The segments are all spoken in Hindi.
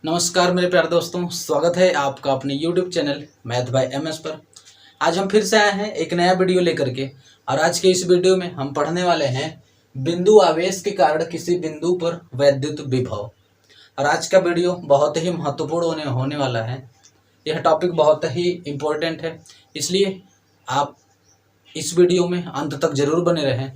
नमस्कार मेरे प्यारे दोस्तों, स्वागत है आपका अपने YouTube channel math bye MS पर। आज हम फिर से आए हैं एक नया वीडियो लेकर के। और आज के इस वीडियो में हम पढ़ने वाले हैं बिंदु आवेश के कारण किसी बिंदु पर वैद्युत विभव। और आज का वीडियो बहुत ही महत्वपूर्ण होने वाला है। यह टॉपिक बहुत ही इम्पोर्टेंट है, इसलिए आप इस वीडियो में अंत तक जरूर बने रहें।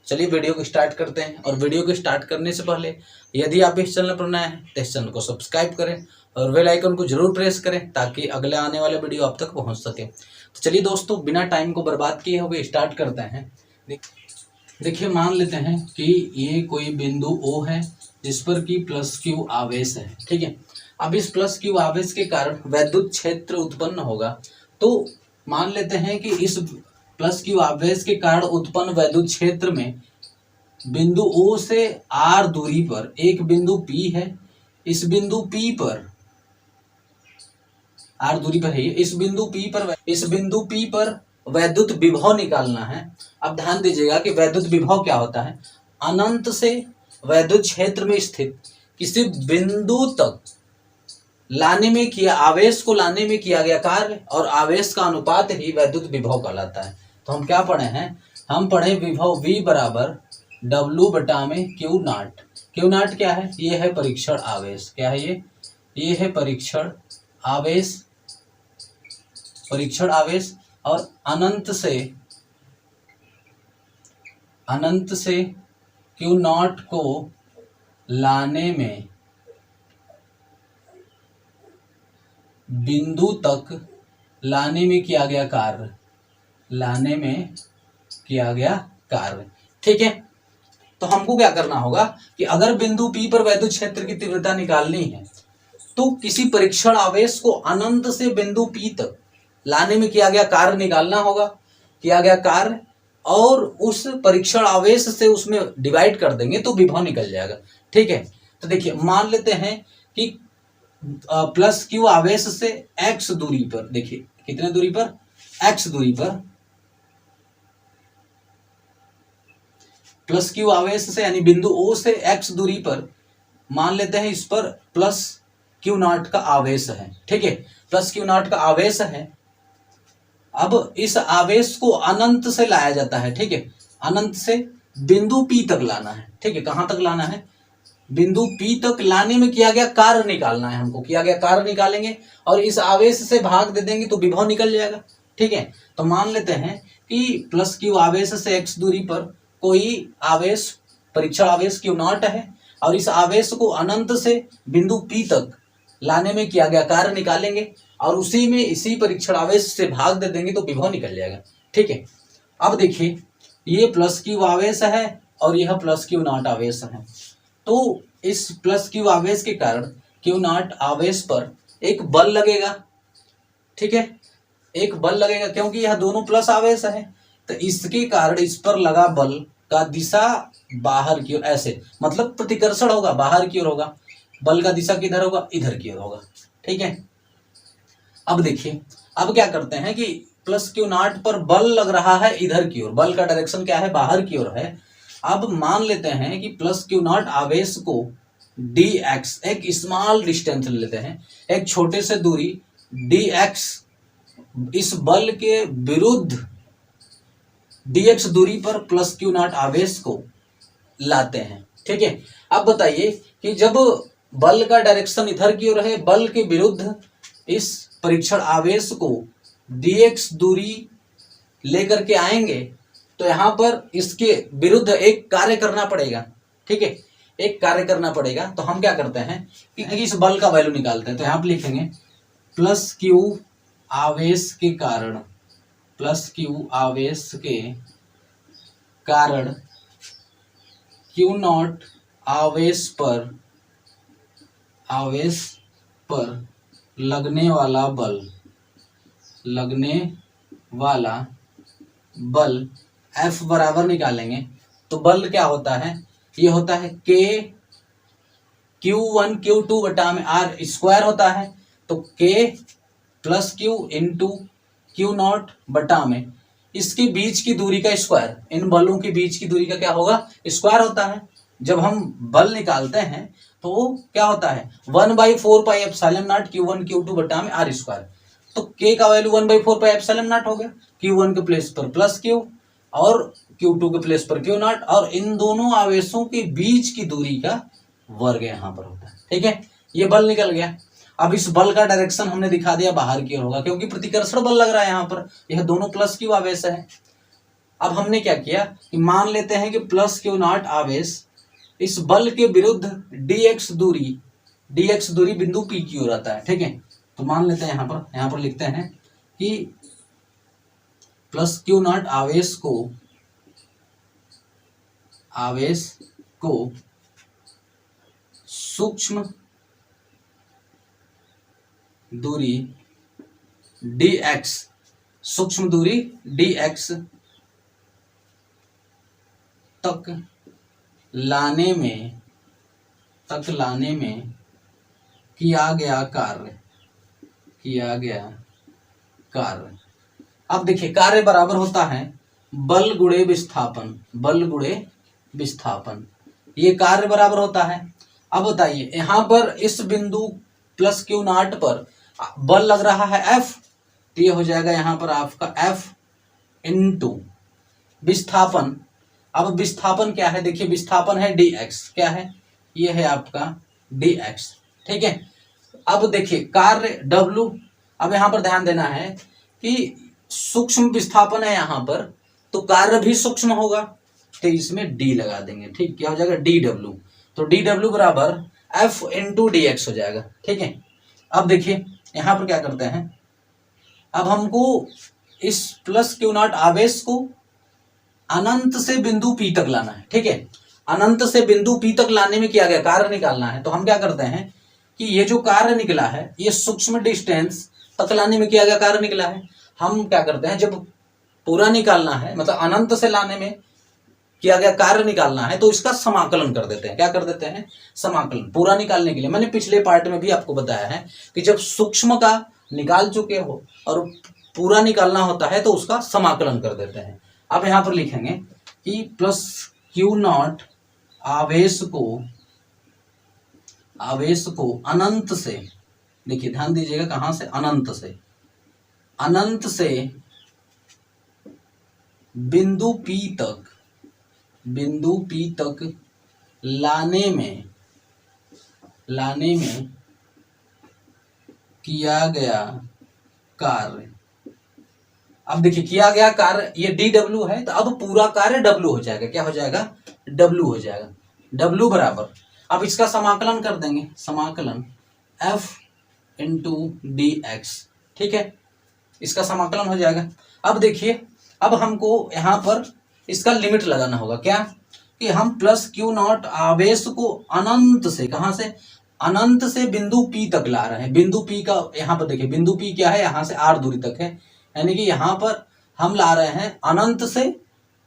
चलिए वीडियो को स्टार्ट करते हैं। और वीडियो को स्टार्ट करने से पहले यदि आप इस चैनल पर नए हैं तो इस चैनल को सब्सक्राइब करें और बेल आइकन को जरूर प्रेस करें ताकि अगले आने वाले वीडियो आप तक पहुंच सके। तो चलिए दोस्तों, बिना टाइम को बर्बाद किए हुए स्टार्ट करते हैं। देखिए, मान लेते हैं कि ये कोई बिंदु O है जिस पर कि प्लस Q आवेश है। ठीक है, अब इस प्लस Q आवेश के कारण वैद्युत क्षेत्र उत्पन्न होगा। तो मान लेते हैं कि इस प्लस Q आवेश के कारण उत्पन्न वैद्युत क्षेत्र में बिंदु O से R दूरी पर एक बिंदु P है। इस बिंदु P पर R दूरी पर है, इस बिंदु P पर वैद्युत विभव निकालना है। अब ध्यान दीजिएगा कि वैद्युत विभव क्या होता है। अनंत से वैद्युत क्षेत्र में स्थित किसी बिंदु तक आवेश को लाने में किया गया कार्य और आवेश का अनुपात ही वैद्युत विभव कहलाता है। तो हम क्या पढ़े हैं, हम पढ़े विभव V बराबर W बटा में Q नॉट। Q नॉट क्या है, ये है परीक्षण आवेश। क्या है ये है परीक्षण आवेश। और अनंत से Q नॉट को लाने में बिंदु तक लाने में किया गया कार्य। ठीक है, तो हमको क्या करना होगा कि अगर बिंदु P पर वैद्युत क्षेत्र की तीव्रता निकालनी है तो किसी परीक्षण आवेश को अनंत से बिंदु P तक लाने में किया गया कार्य निकालना होगा। और उस परीक्षण आवेश से उसमें डिवाइड कर देंगे तो विभव निकल जाएगा। ठीक है, तो देखिए, मान लेते हैं कि प्लस Q आवेश से x दूरी पर, देखिए कितने दूरी पर, x दूरी पर, प्लस Q आवेश से यानी बिंदु O से x दूरी पर मान लेते हैं इस पर प्लस Q नॉट का आवेश है। ठीक है, प्लस Q नॉट का आवेश है। अब इस आवेश को अनंत से लाया जाता है। ठीक है, अनंत से बिंदु P तक लाना है। ठीक है, कहां तक लाना है, बिंदु P तक लाने में किया गया कार्य निकालना है हमको। किया गया कार्य निकालेंगे और इस आवेश से भाग दे देंगे तो विभव निकल जाएगा। ठीक है, तो मान लेते हैं कि प्लस Q आवेश से x दूरी पर कोई आवेश, परीक्षण आवेश Q नॉट है और इस आवेश को अनंत से बिंदु P तक लाने में किया गया कार्य निकालेंगे और इसी परीक्षण आवेश से भाग दे देंगे तो विभव निकल जाएगा। ठीक है, अब देखिए, ये प्लस Q आवेश है और यह प्लस Q नॉट आवेश है। तो इस प्लस Q आवेश के कारण Q नॉट आवेश पर एक बल लगेगा। ठीक है, एक बल लगेगा क्योंकि यह दोनों प्लस आवेश है। तो इसके कारण इस पर लगा बल का दिशा बाहर की ओर, ऐसे मतलब प्रतिकर्षण होगा, बाहर की ओर होगा। बल का दिशा किधर होगा, इधर की ओर होगा। ठीक है, अब देखिए, अब क्या करते हैं कि प्लस Q नॉट पर बल लग रहा है इधर की ओर, बल का डायरेक्शन क्या है, बाहर की ओर है। अब मान लेते हैं कि प्लस Q नॉट आवेश को dx, एक स्मॉल डिस्टेंस लेते हैं, एक छोटे से दूरी dx, इस बल के विरुद्ध dx दूरी पर प्लस Q नॉट आवेश को लाते हैं। ठीक है, अब बताइए कि जब बल का डायरेक्शन इधर की ओर है, बल के विरुद्ध इस परीक्षण आवेश को dx दूरी लेकर के आएंगे तो यहां पर इसके विरुद्ध एक कार्य करना पड़ेगा। ठीक है, एक कार्य करना पड़ेगा। तो हम क्या करते हैं कि इस बल का वैल्यू निकालते हैं। तो यहां पर लिखेंगे प्लस Q आवेश के कारण, प्लस Q आवेश के कारण Q नॉट आवेश पर लगने वाला बल F बराबर निकालेंगे। तो बल क्या होता है, ये होता है K Q1 Q2 बटा में R स्क्वायर होता है। तो K plus Q into Q not बटा में इसके बीच की दूरी का स्क्वायर, इन बलों के बीच की दूरी का क्या होगा, स्क्वायर होता है। जब हम बल निकालते हैं तो वो क्या होता है 1/4πε0 Q1 Q2 बटा में R स्क्वायर। तो K का वैल्यू 1/4πε0 हो गया, Q1 के प्लेस पर प्लस Q और Q2 के प्लेस पर Q नॉट, और इन दोनों आवेशों के बीच की दूरी का वर्ग यहाँ पर होता है। ठीक है, ये बल निकल गया। अब इस बल का डायरेक्शन हमने दिखा दिया बाहर की ओर होगा, क्योंकि प्रतिकर्षण बल लग रहा है यहाँ पर, यह दोनों प्लस Q आवेश है। अब हमने क्या किया कि मान लेते हैं कि प्लस Q नॉट आवेश इस बल के विरुद्ध dx दूरी बिंदु P की ओर आता है। ठीक है, तो मान लेते हैं यहाँ पर लिखते हैं कि प्लस Q नॉट आवेश को सूक्ष्म दूरी dx तक लाने में किया गया कार्य। अब देखिए कार्य बराबर होता है बल गुणे विस्थापन, ये कार्य बराबर होता है। अब बताइए यहाँ पर इस बिंदु प्लस Q नॉट पर बल लग रहा है F, तो ये हो जाएगा यहाँ पर आपका F इंटू विस्थापन। अब विस्थापन क्या है, देखिए विस्थापन है dx, क्या है ये है आपका dx। ठीक है, अब देखिए कार्य W, अब यहाँ पर ध्यान देना है कि सूक्ष्म विस्थापन है यहाँ पर, तो कार्य भी सूक्ष्म होगा, तो इसमें d लगा देंगे। ठीक, क्या हो जाएगा dw, तो dw बराबर F इंटू dx हो जाएगा। ठीक है, अब देखिए यहाँ पर क्या करते हैं, अब हमको इस प्लस Q नॉट आवेश को अनंत से बिंदु P तक लाना है। ठीक है, अनंत से बिंदु P तक लाने में किया गया कार्य निकालना है। तो हम क्या करते हैं कि ये जो कार्य निकला है ये सूक्ष्म डिस्टेंस तक लाने में किया गया कार्य निकला है। हम क्या करते हैं, जब पूरा निकालना है मतलब अनंत से लाने में किया गया कार्य निकालना है, तो इसका समाकलन कर देते हैं। क्या कर देते हैं, समाकलन। पूरा निकालने के लिए मैंने पिछले पार्ट में भी आपको बताया है कि जब सूक्ष्म का निकाल चुके हो और पूरा निकालना होता है तो उसका समाकलन कर देते हैं। अब यहाँ पर लिखेंगे कि प्लस Q नॉट आवेश को अनंत से, देखिए ध्यान दीजिएगा कहां से, अनंत से बिंदु P तक लाने में किया गया कार्य। अब देखिए किया गया कार्य ये dw है, तो अब पूरा कार्य w हो जाएगा। क्या हो जाएगा, w हो जाएगा। w बराबर, अब इसका समाकलन कर देंगे, समाकलन f इंटू dx। ठीक है, इसका समाकलन हो जाएगा। अब देखिए अब हमको यहाँ पर इसका लिमिट लगाना होगा, क्या कि हम प्लस Q नॉट आवेश को अनंत से, कहां से, अनंत से बिंदु P तक ला रहे हैं। बिंदु P का यहाँ पर देखिए बिंदु P क्या है, यहाँ से R दूरी तक है, यानी कि यहाँ पर हम ला रहे हैं अनंत से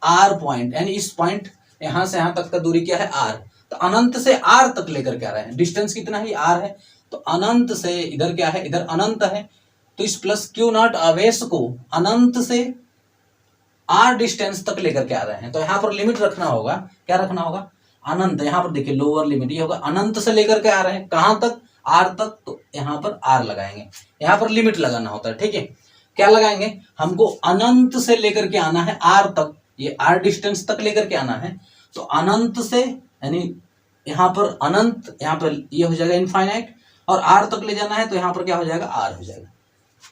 R पॉइंट, यानी इस पॉइंट यहाँ से यहाँ तक का दूरी क्या है R, तो अनंत से R तक लेकर के आ रहे हैं। डिस्टेंस कितना है, R है, तो अनंत से इधर क्या है, इधर अनंत है, तो इस प्लस Q नॉट आवेश को अनंत से R डिस्टेंस तक लेकर के आ रहे हैं। तो यहाँ पर लिमिट रखना होगा, क्या रखना होगा, अनंत। यहाँ पर देखिए लोअर लिमिट ये होगा, अनंत से लेकर के आ रहे हैं कहां तक, R तक, तो यहाँ पर R लगाएंगे। यहाँ पर लिमिट लगाना होता है। ठीक है, क्या लगाएंगे, हमको अनंत से लेकर के आना है R तक, ये R डिस्टेंस तक लेकर के आना है, तो अनंत से यानी यहाँ पर अनंत, यहाँ पर ये हो जाएगा इनफाइनाइट, और R तक ले जाना है तो यहाँ पर क्या हो जाएगा, R हो जाएगा।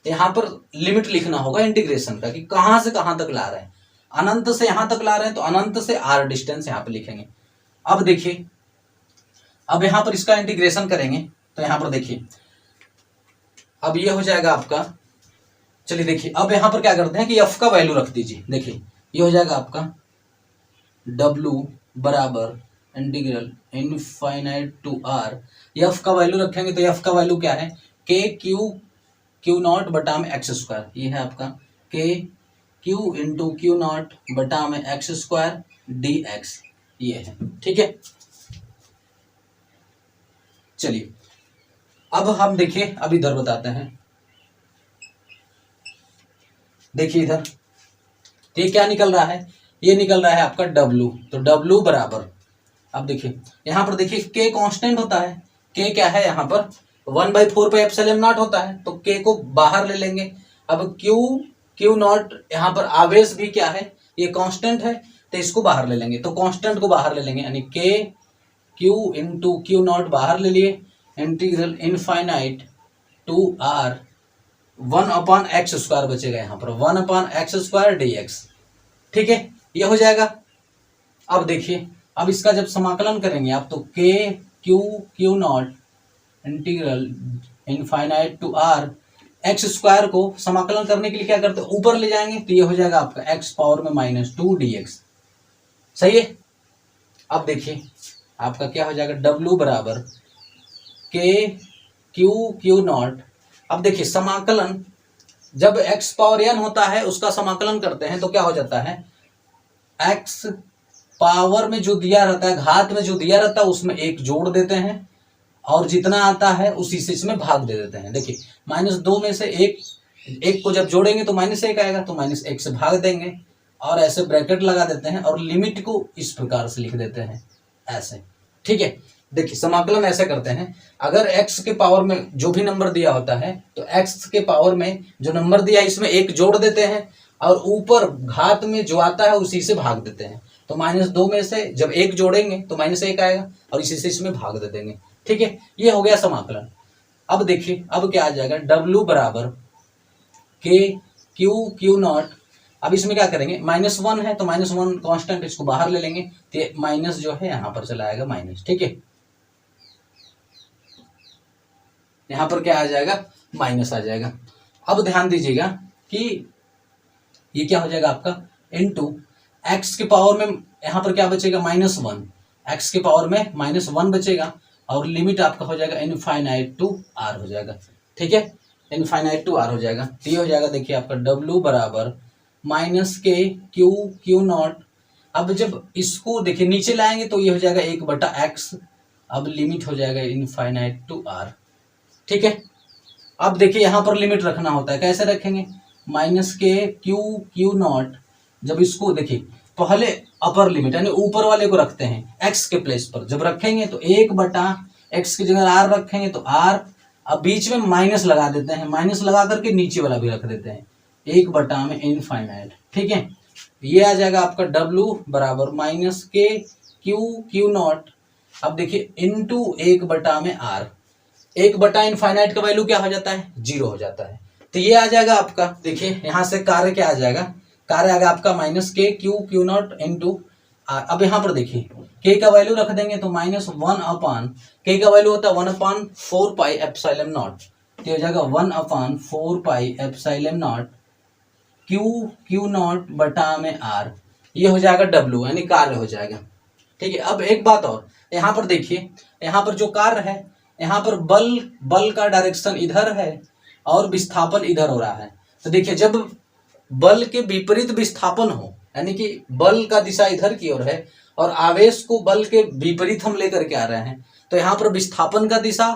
यहाँ पर लिमिट लिखना होगा इंटीग्रेशन का कि कहां से कहां तक ला रहे हैं, अनंत से यहां तक ला रहे हैं तो अनंत से R डिस्टेंस यहाँ पे लिखेंगे। अब देखिए अब यहाँ पर इसका इंटीग्रेशन करेंगे तो यहाँ पर देखिए अब ये हो जाएगा आपका, चलिए देखिए अब यहाँ पर क्या करते हैं कि f का वैल्यू रख दीजिए। देखिए ये हो जाएगा आपका W बराबर integral infinite to R, f का वैल्यू रखेंगे तो f का वैल्यू क्या है, k Q नॉट बटा में एक्स स्क्वायर, ये है आपका k Q into Q not बटा में एक्स स्क्वायर dx, ये है। ठीक है, चलिए अब हम देखिए अब इधर बताते हैं। देखिए इधर ये क्या निकल रहा है, ये निकल रहा है आपका W, तो W बराबर अब देखिए यहाँ पर देखिए k कांस्टेंट होता है, k क्या है यहाँ पर 1/4 पाई एप्सिलॉन नॉट होता है, तो k को बाहर ले लेंगे। अब क्यू नॉट यहाँ पर आवेश भी क्या है, ये कांस्टेंट है, तो इसको बाहर ले लेंगे, तो कांस्टेंट को बाहर ले लेंगे, यानी k Q into Q not बाहर ले लिए, integral infinite to r 1/x² बचेगा यहाँ पर 1/x² dx। ठीक है, ये हो जाएगा। अब देखिए अब इसका जब समाकलन करेंगे आप, तो k q naught integral infinite to r x² को समाकलन करने के लिए क्या करते हैं, ऊपर ले जाएंगे, तो ये हो जाएगा आपका x पावर में -2 dx। सही है। अब देखिए आपका क्या हो जाएगा, w बराबर k क्यू नॉट। अब देखिए समाकलन जब x पावर n होता है उसका समाकलन करते हैं तो क्या हो जाता है, x पावर में जो दिया रहता है, घात में जो दिया रहता है उसमें एक जोड़ देते हैं और जितना आता है उसी से इसमें भाग दे देते हैं। देखिए -2 में से एक को जब जोड़ेंगे तो -1 आएगा, तो -1 से भाग देंगे और ऐसे ब्रैकेट लगा देते हैं और लिमिट को इस प्रकार से लिख देते हैं ऐसे। ठीक है, देखिए समाकलन ऐसे करते हैं, अगर x के पावर में जो भी नंबर दिया होता है तो x के पावर में जो नंबर दिया है इसमें एक जोड़ देते हैं और ऊपर घात में जो आता है उसी से भाग देते हैं। तो -2 में से जब एक जोड़ेंगे तो -1 आएगा और इसी से इसमें भाग दे देंगे। ठीक है, ये हो गया समाकलन। अब देखिए अब क्या आ जाएगा, w बराबर k क्यू नॉट। अब इसमें क्या करेंगे, -1 है तो -1 कांस्टेंट, इसको बाहर ले लेंगे, तो माइनस जो है यहाँ पर चला आएगा माइनस। ठीक है, यहाँ पर क्या आ जाएगा, माइनस आ जाएगा। अब ध्यान दीजिएगा कि ये क्या हो जाएगा आपका इनटू x के पावर में यहाँ पर क्या बचेगा, -1, x के पावर में -1 बचेगा और लिमिट आपका हो जाएगा इनफाइनाइट टू r हो जाएगा। ठीक है, इनफाइनाइट टू r हो जाएगा, तो ये हो जाएगा देखिए आपका w बराबर -k क्यू नॉट। अब जब इसको देखिए नीचे लाएंगे तो ये हो जाएगा 1/x, अब लिमिट हो जाएगा इनफाइनाइट टू r। ठीक है, अब देखिए यहाँ पर लिमिट रखना होता है, कैसे रखेंगे, -k क्यू नॉट। जब इसको देखिए पहले अपर लिमिट यानी ऊपर वाले को रखते हैं x के प्लेस पर, जब रखेंगे तो 1/x की जगह r रखेंगे तो r, अब बीच में माइनस लगा देते हैं, माइनस लगा करके नीचे वाला भी रख देते हैं 1 में इनफाइनाइट। ठीक है, ये आ जाएगा आपका w बराबर -k क्यू नॉट। अब देखिए इंटू 1 में r, 1 इनफाइनाइट का वैल्यू क्या हो जाता है, 0 हो जाता है, तो ये आ जाएगा आपका। देखिए यहाँ से कार्य क्या आ जाएगा, कार्य आ गया आपका -k q not into r। अब यहाँ पर देखिए k का वैल्यू रख देंगे तो -1 k का वैल्यू होता है 1/4 पाई एप्सिलॉन नॉट, तो हो जाएगा 1/4 pi epsilon not Q not बटा में r, ये हो जाएगा w यानी कार्य हो जाएगा। ठीक है, अब एक बात और, यहाँ पर देखिए यहाँ पर जो कार्य है, यहाँ पर बल का डायरेक्शन इधर है और विस्थापन इधर हो रहा है। तो देखिए जब बल के विपरीत विस्थापन हो, यानी कि बल का दिशा इधर की ओर है और आवेश को बल के विपरीत हम लेकर के आ रहे हैं, तो यहाँ पर विस्थापन का दिशा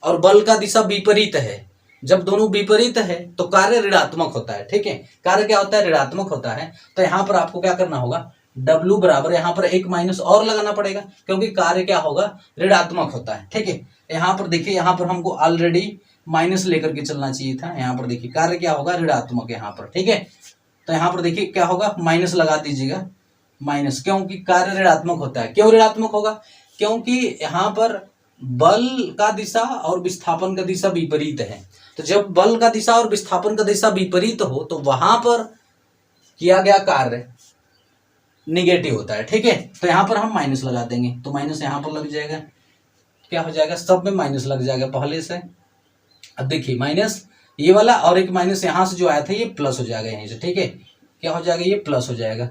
और बल का दिशा विपरीत है। जब दोनों विपरीत है तो कार्य ऋणात्मक होता है। ठीक है, कार्य क्या होता है, ऋणात्मक होता है। तो यहाँ पर आपको क्या करना होगा, W बराबर यहाँ पर एक माइनस और लगाना पड़ेगा क्योंकि कार्य क्या होगा, ऋणात्मक होता है। ठीक है, यहाँ पर देखिए यहाँ पर हमको ऑलरेडी माइनस लेकर के चलना चाहिए था, यहाँ पर देखिए कार्य क्या होगा, ऋणात्मक यहाँ पर। ठीक है, तो यहाँ पर देखिए क्या होगा, माइनस लगा दीजिएगा, माइनस, क्योंकि कार्य ऋणात्मक होता है। क्यों ऋणात्मक होगा, क्योंकि यहाँ पर बल का दिशा और विस्थापन का दिशा विपरीत है। तो जब बल का दिशा और विस्थापन का दिशा विपरीत हो तो वहां पर किया गया कार्य निगेटिव होता है। ठीक है, तो यहाँ पर हम माइनस लगा देंगे, तो माइनस यहाँ पर लग जाएगा, क्या हो जाएगा, सब में माइनस लग जाएगा पहले से। अब देखिए माइनस ये वाला और एक माइनस यहाँ से जो आया था ये प्लस हो जाएगा यहीं से। ठीक है, क्या हो जाएगा, ये प्लस हो जाएगा।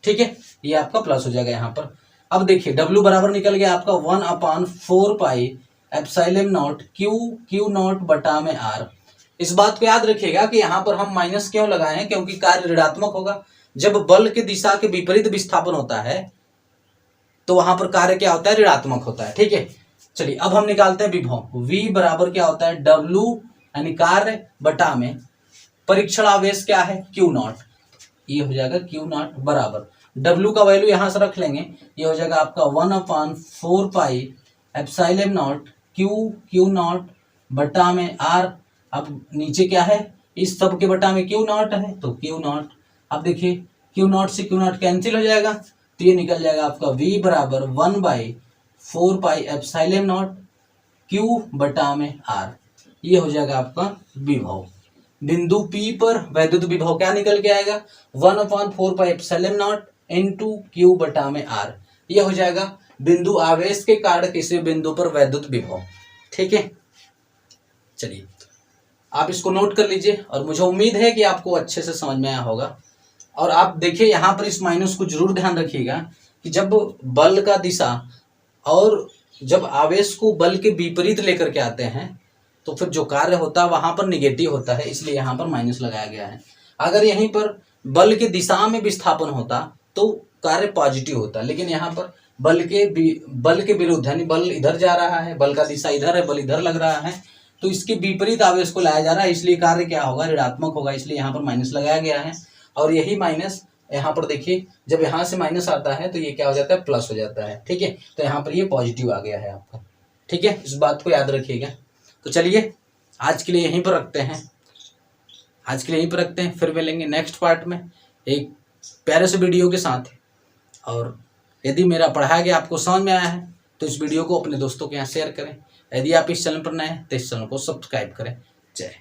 ठीक है, ये आपका प्लस हो जाएगा यहाँ पर। अब देखिए W बराबर निकल गया आपका 1/4 pi epsilon not Q not बटा में r। इस बात को याद रखिएगा कि यहाँ पर हम माइनस क्यों लगाए हैं, क्योंकि कार्य ऋणात्मक होगा। जब बल के दिशा के विपरीत विस्थापन होता है तो वहां पर कार्य क्या होता है, ऋणात्मक होता है। ठीक है, चलिए अब हम निकालते हैं विभव। V बराबर क्या होता है, W यानी कार्य बटा में परीक्षण आवेश क्या है, Q नॉट। ये हो जाएगा Q नॉट बराबर, W का वैल्यू यहाँ से रख लेंगे, ये हो जाएगा आपका 1/4πε0 Q0 बटा में R। अब नीचे क्या है, इस सब के बटा में Q0 है तो Q0। अब देखिए Q0 से Q0 कैंसिल हो जाएगा तो ये निकल जाएगा आपका V बराबर 1/4πε0 Q बटा में R। ये हो जाएगा आपका विभव। बिंदु P पर वैद्युत विभव क्या निकल के आएगा, 1/4πε0 इंटू Q बटा में R। ये हो जाएगा बिंदु आवेश के कारण किसी बिंदु पर वैद्युत विभव। ठीक है, चलिए आप इसको नोट कर लीजिए और मुझे उम्मीद है कि आपको अच्छे से समझ में आया होगा। और आप देखिए यहाँ पर इस माइनस को जरूर ध्यान रखिएगा कि जब बल का दिशा और जब आवेश को बल के विपरीत लेकर के आते हैं तो फिर जो कार्य होता है वहां पर निगेटिव होता है, इसलिए यहाँ पर माइनस लगाया गया है। अगर यहीं पर बल के दिशा में विस्थापन होता तो कार्य पॉजिटिव होता, लेकिन यहाँ पर बल के विरुद्ध, यानी बल इधर जा रहा है, बल का दिशा इधर है, बल इधर लग रहा है, तो इसके विपरीत आवेश को लाया जा रहा है, इसलिए कार्य क्या होगा, ऋणात्मक होगा, इसलिए यहाँ पर माइनस लगाया गया है। और यही माइनस यहाँ पर देखिए, जब यहाँ से माइनस आता है तो ये क्या हो जाता है, प्लस हो जाता है। ठीक है, तो यहाँ पर ये पॉजिटिव आ गया है आपका। ठीक है, इस बात को याद रखिएगा। तो चलिए आज के लिए यहीं पर रखते हैं, फिर मिलेंगे नेक्स्ट पार्ट में एक प्यारे से वीडियो के साथ। और यदि मेरा पढ़ाया गया आपको समझ में आया है तो इस वीडियो को अपने दोस्तों के यहाँ शेयर करें। यदि आप इस चैनल पर नए हैं तो इस चैनल को सब्सक्राइब करें। जय